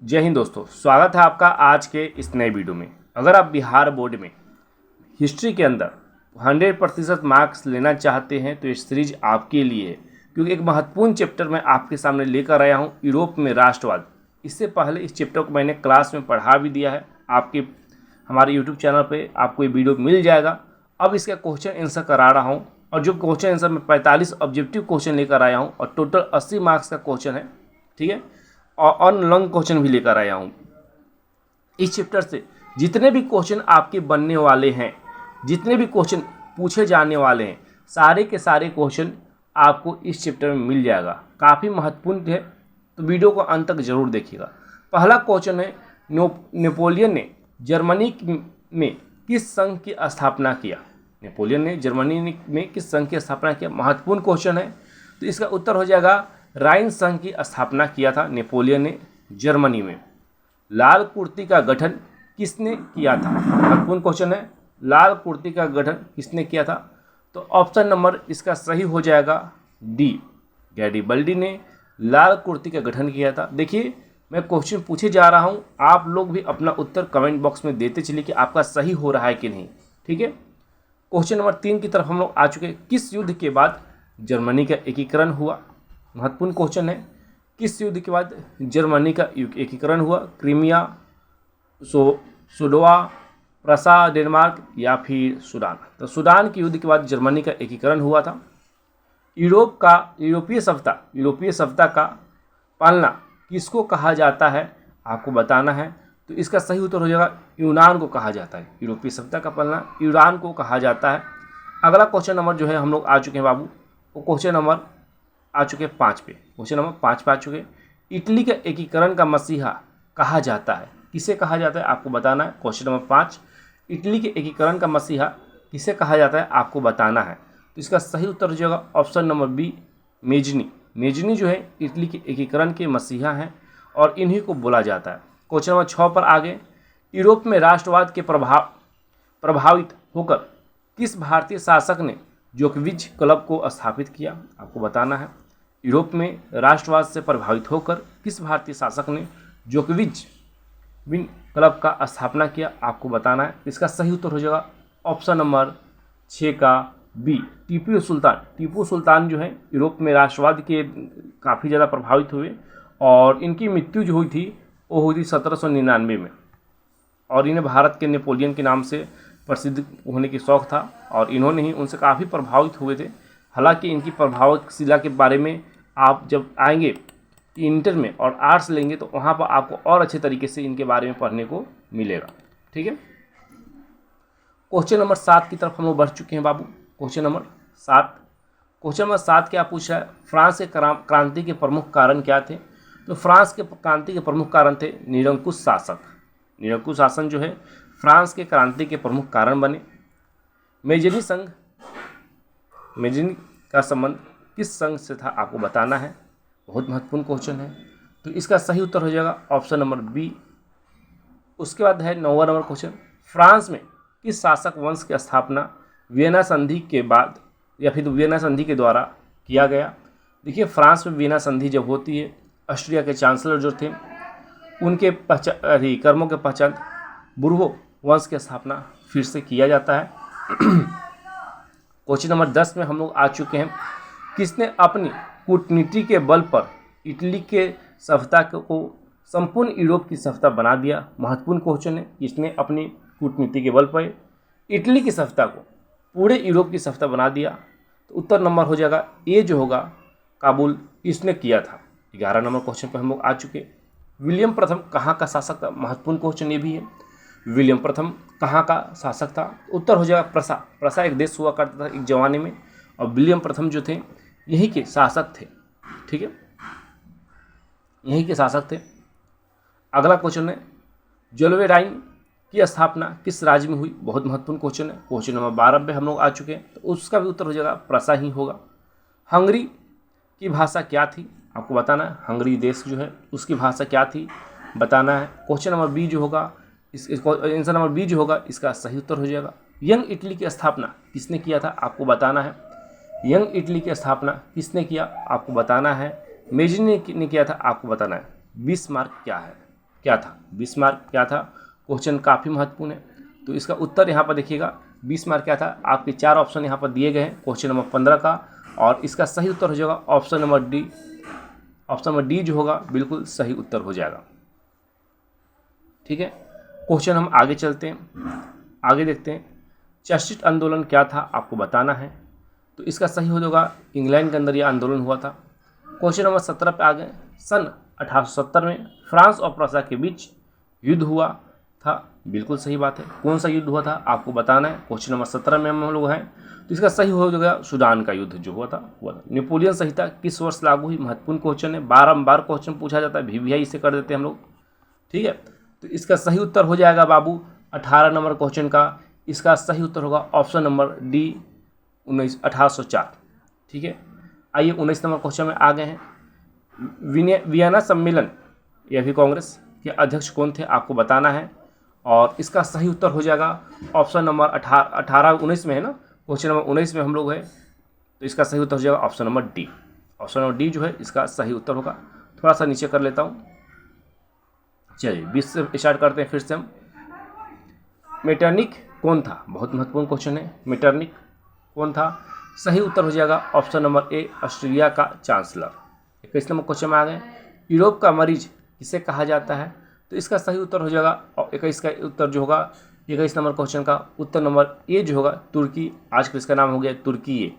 जय हिंद दोस्तों, स्वागत है आपका आज के इस नए वीडियो में। अगर आप बिहार बोर्ड में हिस्ट्री के अंदर 100% मार्क्स लेना चाहते हैं तो ये सीरीज आपके लिए है, क्योंकि एक महत्वपूर्ण चैप्टर मैं आपके सामने लेकर आया हूँ, यूरोप में राष्ट्रवाद। इससे पहले इस चैप्टर को मैंने क्लास में पढ़ा भी दिया है, आपके हमारे यूट्यूब चैनल पर आपको ये वीडियो मिल जाएगा। अब इसका क्वेश्चन आंसर करा रहा हूँ, और जो क्वेश्चन आंसर मैं 45 ऑब्जेक्टिव क्वेश्चन लेकर आया हूँ और टोटल 80 मार्क्स का क्वेश्चन है, ठीक है, और लॉन्ग क्वेश्चन भी लेकर आया हूँ। इस चैप्टर से जितने भी क्वेश्चन आपके बनने वाले हैं, जितने भी क्वेश्चन पूछे जाने वाले हैं, सारे के सारे क्वेश्चन आपको इस चैप्टर में मिल जाएगा। काफ़ी महत्वपूर्ण है, तो वीडियो को अंत तक जरूर देखिएगा। पहला क्वेश्चन है, नेपोलियन ने जर्मनी में किस संघ की स्थापना किया? नेपोलियन ने जर्मनी में किस संघ की स्थापना किया? महत्वपूर्ण क्वेश्चन है, तो इसका उत्तर हो जाएगा राइन संघ की स्थापना किया था नेपोलियन ने जर्मनी में। लाल कुर्ती का गठन किसने किया था? महत्वपूर्ण क्वेश्चन है, लाल कुर्ती का गठन किसने किया था? तो ऑप्शन नंबर इसका सही हो जाएगा डी, गैरिबल्डी ने लाल कुर्ती का गठन किया था। देखिए, मैं क्वेश्चन पूछे जा रहा हूं, आप लोग भी अपना उत्तर कमेंट बॉक्स में देते चलिए कि आपका सही हो रहा है कि नहीं, ठीक है। क्वेश्चन नंबर 3 की तरफ हम लोग आ चुके हैं। किस युद्ध के बाद जर्मनी का एकीकरण हुआ? महत्वपूर्ण क्वेश्चन है, किस युद्ध के बाद जर्मनी का एकीकरण हुआ? क्रीमिया, सुडोआ, प्रसा, डेनमार्क या फिर सूडान? तो सूडान के युद्ध के बाद जर्मनी का एकीकरण हुआ था। यूरोपीय सभ्यता का पालना किसको कहा जाता है? आपको बताना है। तो इसका सही उत्तर हो जाएगा यूनान को कहा जाता है। यूरोपीय सभ्यता का पालना यूनान को कहा जाता है। अगला क्वेश्चन नंबर जो है हम लोग आ चुके हैं बाबू, वो क्वेश्चन नंबर आ चुके हैं 5 पे। क्वेश्चन नंबर 5 पे आ चुके हैं। इटली के एकीकरण का मसीहा कहा जाता है? किसे कहा जाता है आपको बताना है। क्वेश्चन नंबर 5, इटली के एकीकरण का मसीहा किसे कहा जाता है आपको बताना है। तो इसका सही उत्तर हो जाएगा option number B, Mazzini. Mazzini जो है इटली के एकीकरण के मसीहा हैं और इन्हीं को बोला जाता है। क्वेश्चन नंबर 6 पर आगे, यूरोप में राष्ट्रवाद के प्रभावित होकर किस भारतीय शासक ने जोकोविच क्लब को स्थापित किया? आपको बताना है। यूरोप में राष्ट्रवाद से प्रभावित होकर किस भारतीय शासक ने जोकोविच क्लब का स्थापना किया? आपको बताना है। इसका सही उत्तर हो जाएगा ऑप्शन नंबर 6 का बी, टीपू सुल्तान। टीपू सुल्तान जो है यूरोप में राष्ट्रवाद के काफ़ी ज़्यादा प्रभावित हुए और इनकी मृत्यु जो हुई थी वो हुई थी 1799 में, और इन्हें भारत के नेपोलियन के नाम से प्रसिद्ध होने की शौक़ था और इन्होंने ही उनसे काफ़ी प्रभावित हुए थे। हालांकि इनकी प्रभावशीलता के बारे में आप जब आएंगे इंटर में और आर्ट्स लेंगे तो वहाँ पर आपको और अच्छे तरीके से इनके बारे में पढ़ने को मिलेगा, ठीक है। क्वेश्चन नंबर 7 की तरफ हम लोग बढ़ चुके हैं बाबू। क्वेश्चन नंबर 7 क्या पूछा है? फ्रांस के क्रांति के प्रमुख कारण क्या थे? तो फ्रांस के क्रांति के प्रमुख कारण थे निरंकुश शासक। निरंकुश शासन जो है फ्रांस के क्रांति के प्रमुख कारण बने। मेजनी का संबंध किस संघ से था आपको बताना है। बहुत महत्वपूर्ण क्वेश्चन है, तो इसका सही उत्तर हो जाएगा ऑप्शन नंबर बी। उसके बाद है 9वां नंबर क्वेश्चन, फ्रांस में किस शासक वंश की स्थापना वियना संधि के बाद या फिर वियना संधि के द्वारा किया गया? देखिए, फ्रांस में वियना संधि जब होती है, ऑस्ट्रिया के चांसलर जो थे उनके कर्मों के पश्चात बुर्बो वंश की स्थापना फिर से किया जाता है। क्वेश्चन नंबर 10 में हम लोग आ चुके हैं। किसने अपनी कूटनीति के बल पर इटली के सभ्यता को संपूर्ण यूरोप की सभ्यता बना दिया? महत्वपूर्ण क्वेश्चन है, किसने अपनी कूटनीति के बल पर इटली की सभ्यता को पूरे यूरोप की सभ्यता बना दिया? तो उत्तर नंबर हो जाएगा ए जो होगा काबुल, इसने किया था। 11 नंबर क्वेश्चन पर हम लोग आ चुके। विलियम प्रथम कहाँ का शासक था? महत्वपूर्ण क्वेश्चन ये भी है, विलियम प्रथम कहाँ का शासक था? उत्तर हो जाएगा प्रसा। प्रसा एक देश हुआ करता था एक ज़माने में, और विलियम प्रथम जो थे यही के शासक थे, ठीक है, यही के शासक थे। अगला क्वेश्चन है, जलवे राइन की स्थापना किस राज्य में हुई? बहुत महत्वपूर्ण क्वेश्चन है। क्वेश्चन नंबर 12 पे हम लोग आ चुके हैं, तो उसका भी उत्तर हो जाएगा प्रसा ही होगा। हंगरी की भाषा क्या थी? आपको बताना है। हंगरी देश जो है उसकी भाषा क्या थी बताना है। क्वेश्चन नंबर बी जो होगा आंसर नंबर बी जो होगा इसका सही उत्तर हो जाएगा। यंग इटली की स्थापना किसने किया था आपको बताना है। यंग इटली की स्थापना किसने किया आपको बताना है। मेजनी ने किया था आपको बताना है। बिस्मार्क क्या है? क्या था? बिस्मार्क क्या था? क्वेश्चन काफ़ी महत्वपूर्ण है। तो इसका उत्तर यहाँ पर देखिएगा, बिस्मार्क क्या था? आपके 4 ऑप्शन यहाँ पर दिए गए हैं क्वेश्चन नंबर 15 का, और इसका सही उत्तर हो जाएगा option number D. Option number D जो होगा बिल्कुल सही उत्तर हो जाएगा। ठीक है, क्वेश्चन हम आगे चलते हैं, आगे देखते हैं। चर्चित आंदोलन क्या था? आपको बताना है। तो इसका सही हो जाएगा, इंग्लैंड के अंदर यह आंदोलन हुआ था। क्वेश्चन नंबर 17 पे आ गए। सन 1870 में फ्रांस और प्रसा के बीच युद्ध हुआ था। बिल्कुल सही बात है। कौन सा युद्ध हुआ था? आपको बताना है। क्वेश्चन नंबर 17 में हम लोग हैं, तो इसका सही हो जाएगा सूडान का युद्ध जो हुआ था। नेपोलियन संहिता किस वर्ष लागू हुई? महत्वपूर्ण क्वेश्चन है, बारंबार क्वेश्चन पूछा जाता है, VVI से कर देते हैं हम लोग। ठीक है, तो इसका सही उत्तर हो जाएगा बाबू 18 नंबर क्वेश्चन का। इसका सही उत्तर होगा ऑप्शन नंबर डी 1804। ठीक है, आइए 19 नंबर क्वेश्चन में आ गए हैं। वियना सम्मेलन या फिर कांग्रेस के अध्यक्ष कौन थे? आपको बताना है, और इसका सही उत्तर हो जाएगा ऑप्शन नंबर 19 में है ना, क्वेश्चन नंबर 19 में हम लोग हैं, तो इसका सही उत्तर हो जाएगा option number D. Option number D जो है इसका सही उत्तर होगा। थोड़ा सा नीचे कर लेता हूँ। चलिए 20 से स्टार्ट करते हैं फिर से हम। मेटरनिक कौन था? बहुत महत्वपूर्ण क्वेश्चन है। मेटरनिक कौन था? सही उत्तर हो जाएगा ऑप्शन नंबर ए, ऑस्ट्रेलिया का चांसलर। 21 नंबर क्वेश्चन में आ गए। यूरोप का मरीज किसे कहा जाता है? तो इसका सही उत्तर हो जाएगा 21 का उत्तर जो होगा, 21 नंबर क्वेश्चन का उत्तर नंबर ए जो होगा तुर्की। आजकल इसका नाम हो गया तुर्की।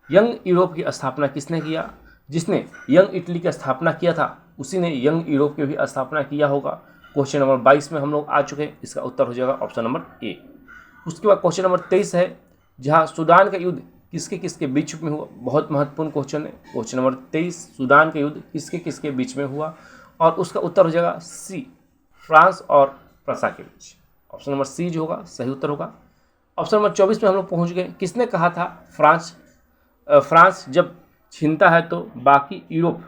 यंग यूरोप की स्थापना किसने किया? जिसने यंग इटली की स्थापना किया था उसी ने यंग यूरोप की भी स्थापना किया होगा। क्वेश्चन नंबर 22 में हम लोग आ चुके हैं, इसका उत्तर हो जाएगा ऑप्शन नंबर ए। उसके बाद क्वेश्चन नंबर 23 है, जहाँ सूडान का युद्ध किसके किसके बीच में हुआ? बहुत महत्वपूर्ण क्वेश्चन है। क्वेश्चन नंबर 23, सूडान का युद्ध किसके किसके बीच में हुआ? और उसका उत्तर हो जाएगा सी, फ्रांस और प्रसा के बीच। ऑप्शन नंबर सी जो होगा सही उत्तर होगा। ऑप्शन नंबर 24 में हम लोग पहुँच गए। किसने कहा था फ्रांस जब छीनता है तो बाकी यूरोप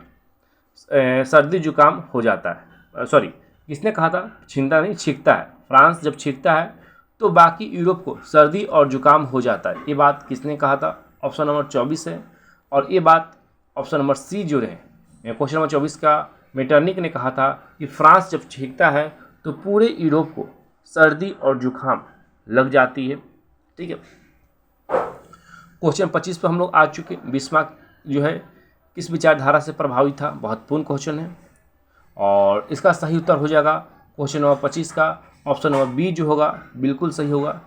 सर्दी जुकाम हो जाता है? सॉरी, किसने कहा था? छीनता नहीं, छींकता है। फ्रांस जब छींकता है तो बाकी यूरोप को सर्दी और जुकाम हो जाता है। ये बात किसने कहा था? ऑप्शन नंबर 24 है, और ये बात ऑप्शन नंबर सी जो रहे क्वेश्चन नंबर 24 का मेटरनिक ने कहा था कि फ्रांस जब छींकता है तो पूरे यूरोप को सर्दी और जुकाम लग जाती है। ठीक है, क्वेश्चन 25 पर हम लोग आ चुके। बिस्मार्क जो है किस विचारधारा से प्रभावित था? महत्वपूर्ण क्वेश्चन है, और इसका सही उत्तर हो जाएगा क्वेश्चन नंबर 25 का ऑप्शन नंबर बी जो होगा बिल्कुल सही होगा।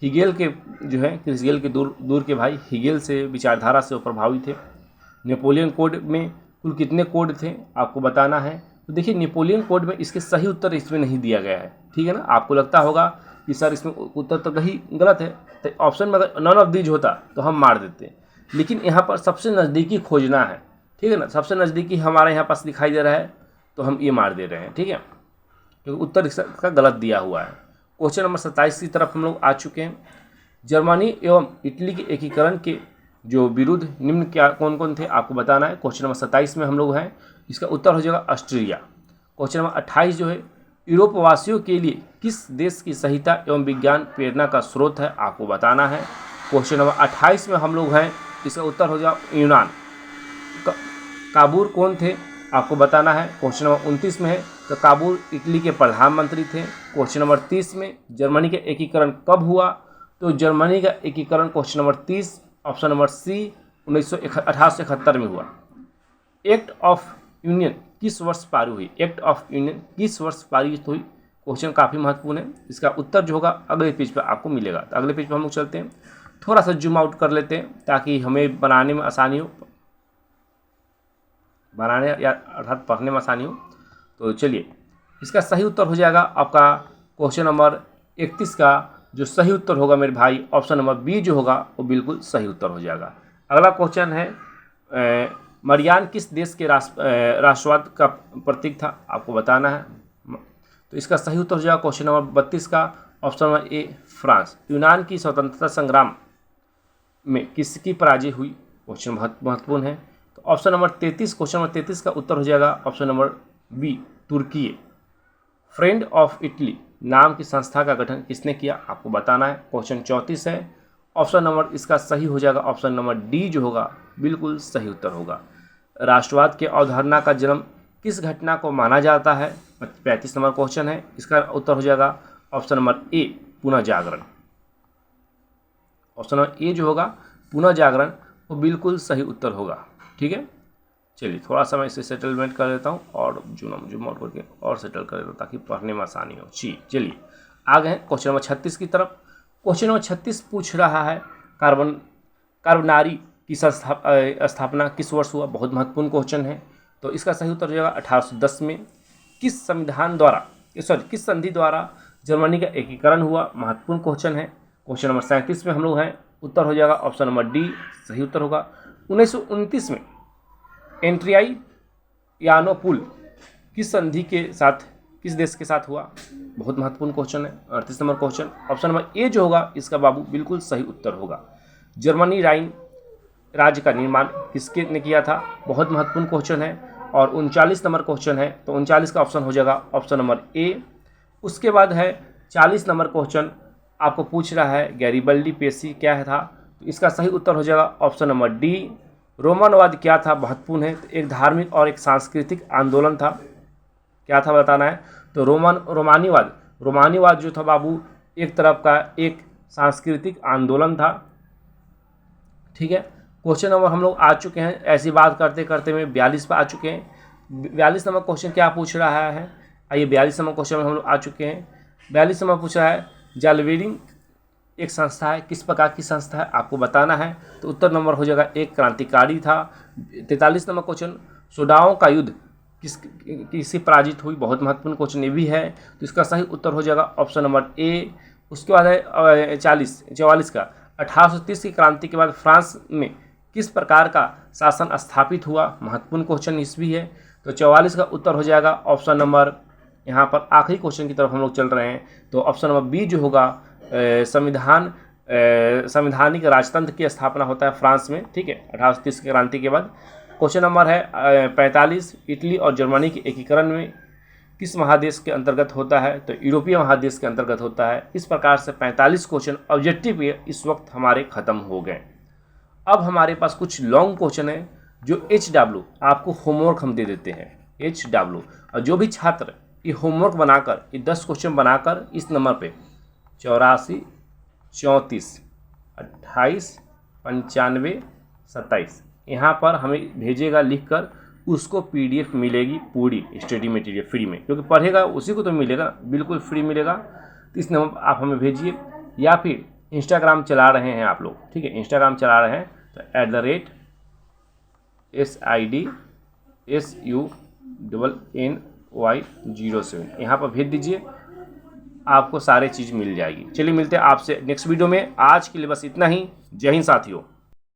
हिगेल के जो है, क्रिसगेल के दूर के भाई हिगेल से विचारधारा से वो प्रभावित थे। नेपोलियन कोड में कुल कितने कोड थे? आपको बताना है। तो देखिए नेपोलियन कोड में इसके सही उत्तर इसमें नहीं दिया गया है। ठीक है ना, आपको लगता होगा कि सर इसमें उत्तर तो कहीं गलत है, तो ऑप्शन में अगर नॉन ऑफ दीज होता तो हम मार देते, लेकिन यहाँ पर सबसे नज़दीकी खोजना है। ठीक है ना, सबसे नज़दीकी हमारे यहाँ पास दिखाई दे रहा है तो हम ये मार दे रहे हैं। ठीक है, क्योंकि उत्तर इसका गलत दिया हुआ है। क्वेश्चन नंबर 27 की तरफ हम लोग आ चुके हैं। जर्मनी एवं इटली के एकीकरण के जो विरुद्ध निम्न क्या कौन कौन थे? आपको बताना है। क्वेश्चन नंबर 27 में हम लोग हैं, इसका उत्तर हो जाएगा ऑस्ट्रिया। क्वेश्चन नंबर 28 जो है, यूरोप वासियों के लिए किस देश की संहिता एवं विज्ञान प्रेरणा का स्रोत है? आपको बताना है। क्वेश्चन नंबर 28 में हम लोग हैं, इसका उत्तर हो जाएगा यूनान। काबूल कौन थे? आपको बताना है। क्वेश्चन नंबर 29 में है, तो काबूल इटली के प्रधानमंत्री थे। क्वेश्चन नंबर 30 में जर्मनी का एकीकरण कब हुआ? तो जर्मनी का एकीकरण question number 30 option number C 1871 में हुआ। एक्ट ऑफ यूनियन किस वर्ष पारित हुई? एक्ट ऑफ यूनियन किस वर्ष पारित हुई? क्वेश्चन काफ़ी महत्वपूर्ण है। इसका उत्तर जो होगा अगले पेज पर आपको मिलेगा। तो अगले पेज पर हम लोग चलते हैं, थोड़ा सा जूम आउट कर लेते हैं ताकि हमें बनाने में आसानी हो, बनाने या अर्थात पढ़ने में आसानी हो। तो चलिए, इसका सही उत्तर हो जाएगा आपका क्वेश्चन नंबर 31 का जो सही उत्तर होगा मेरे भाई, ऑप्शन नंबर बी जो होगा वो बिल्कुल सही उत्तर हो जाएगा। अगला क्वेश्चन है, मरियान किस देश के राष्ट्रवाद का प्रतीक था? आपको बताना है। तो इसका सही उत्तर हो जाएगा क्वेश्चन नंबर 32 का ऑप्शन नंबर ए, फ्रांस। यूनान की स्वतंत्रता संग्राम में किसकी पराजय हुई? क्वेश्चन बहुत महत्वपूर्ण है। तो ऑप्शन नंबर 33, क्वेश्चन नंबर 33 का उत्तर हो जाएगा ऑप्शन नंबर बी, तुर्की। फ्रेंड ऑफ इटली नाम की संस्था का गठन किसने किया? आपको बताना है। क्वेश्चन 34 है, ऑप्शन नंबर इसका सही हो जाएगा ऑप्शन नंबर डी जो होगा बिल्कुल सही उत्तर होगा। राष्ट्रवाद के अवधारणा का जन्म किस घटना को माना जाता है? 35 नंबर क्वेश्चन है, इसका उत्तर हो जाएगा ऑप्शन नंबर ए पुनः जागरण। ऑप्शन नंबर ए जो होगा पुनः जागरण वो बिल्कुल सही उत्तर होगा। ठीक है, चलिए थोड़ा सा मैं इसे सेटलमेंट कर देता हूँ और जूम आउट करके और सेटल कर देता हूँ ताकि पढ़ने में आसानी हो। जी चलिए आगे हैं क्वेश्चन नंबर 36 की तरफ। क्वेश्चन नंबर 36 पूछ रहा है कार्बनारी की स्थापना किस वर्ष हुआ। बहुत महत्वपूर्ण क्वेश्चन है। तो इसका सही उत्तर हो जाएगा 1810 में। किस संधि द्वारा जर्मनी का एकीकरण हुआ। महत्वपूर्ण क्वेश्चन है। क्वेश्चन नंबर 37 में हम लोग हैं, उत्तर हो जाएगा ऑप्शन नंबर डी सही उत्तर होगा। 1929 में एड्रियानोपुल किस संधि के साथ किस देश के साथ हुआ। बहुत महत्वपूर्ण क्वेश्चन है। 38 number question option number A जो होगा इसका बाबू बिल्कुल सही उत्तर होगा। जर्मनी राइन राज्य का निर्माण किसके ने किया था। बहुत महत्वपूर्ण क्वेश्चन है। और 39 नंबर क्वेश्चन है, तो 39 का ऑप्शन हो जाएगा ऑप्शन नंबर ए। उसके बाद है 40 नंबर क्वेश्चन आपको पूछ रहा है गैरिबल्डी पेशी क्या है था। तो इसका सही उत्तर हो जाएगा ऑप्शन नंबर डी। रोमनवाद क्या था, महत्वपूर्ण है। तो एक धार्मिक और एक सांस्कृतिक आंदोलन था। क्या था बताना है। तो रोमानीवाद जो था बाबू एक तरफ का एक सांस्कृतिक आंदोलन था। ठीक है, क्वेश्चन नंबर हम लोग आ चुके हैं। ऐसी बात करते करते में 42 पर आ चुके हैं। 42 नंबर क्वेश्चन क्या पूछ रहा है। आइए 42 नंबर क्वेश्चन में हम लोग आ चुके हैं। 42 नंबर पूछ रहा है जालवेरिंग एक संस्था है, किस प्रकार की संस्था है आपको बताना है। तो उत्तर नंबर हो जाएगा एक क्रांतिकारी था। 43 नंबर क्वेश्चन सोडाओं का युद्ध किससे पराजित हुई। बहुत महत्वपूर्ण क्वेश्चन ये भी है। तो इसका सही उत्तर हो जाएगा ऑप्शन नंबर ए। उसके बाद है 44 का 1830 की क्रांति के बाद फ्रांस में किस प्रकार का शासन स्थापित हुआ। महत्वपूर्ण क्वेश्चन इस भी है। तो 44 का उत्तर हो जाएगा ऑप्शन नंबर, यहाँ पर आखिरी क्वेश्चन की तरफ हम लोग चल रहे हैं। तो ऑप्शन नंबर बी जो होगा संवैधानिक राजतंत्र की स्थापना होता है फ्रांस में। ठीक है, 1830 की क्रांति के बाद। क्वेश्चन नंबर है 45 इटली और जर्मनी के एकीकरण में किस महादेश के अंतर्गत होता है। तो यूरोपीय महादेश के अंतर्गत होता है। इस प्रकार से 45 क्वेश्चन ऑब्जेक्टिव इस वक्त हमारे ख़त्म हो गए। अब हमारे पास कुछ लॉन्ग क्वेश्चन है जो HW आपको होमवर्क हम दे देते हैं। HW और जो भी छात्र ये होमवर्क बनाकर ये 10 क्वेश्चन बनाकर इस नंबर पे 84 34 28 95 27 यहाँ पर हमें भेजेगा लिखकर, उसको PDF मिलेगी पूरी स्टडी मटेरियल फ्री में, क्योंकि पढ़ेगा उसी को तो मिलेगा, बिल्कुल फ्री मिलेगा। तो इस नंबर आप हमें भेजिए। या फिर इंस्टाग्राम चला रहे हैं आप लोग, ठीक है, इंस्टाग्राम चला रहे हैं तो @SIDSUNNY07 यहाँ पर भेज दीजिए, आपको सारे चीज़ मिल जाएगी। चलिए मिलते हैं आपसे नेक्स्ट वीडियो में। आज के लिए बस इतना ही। जय हिंद साथियों।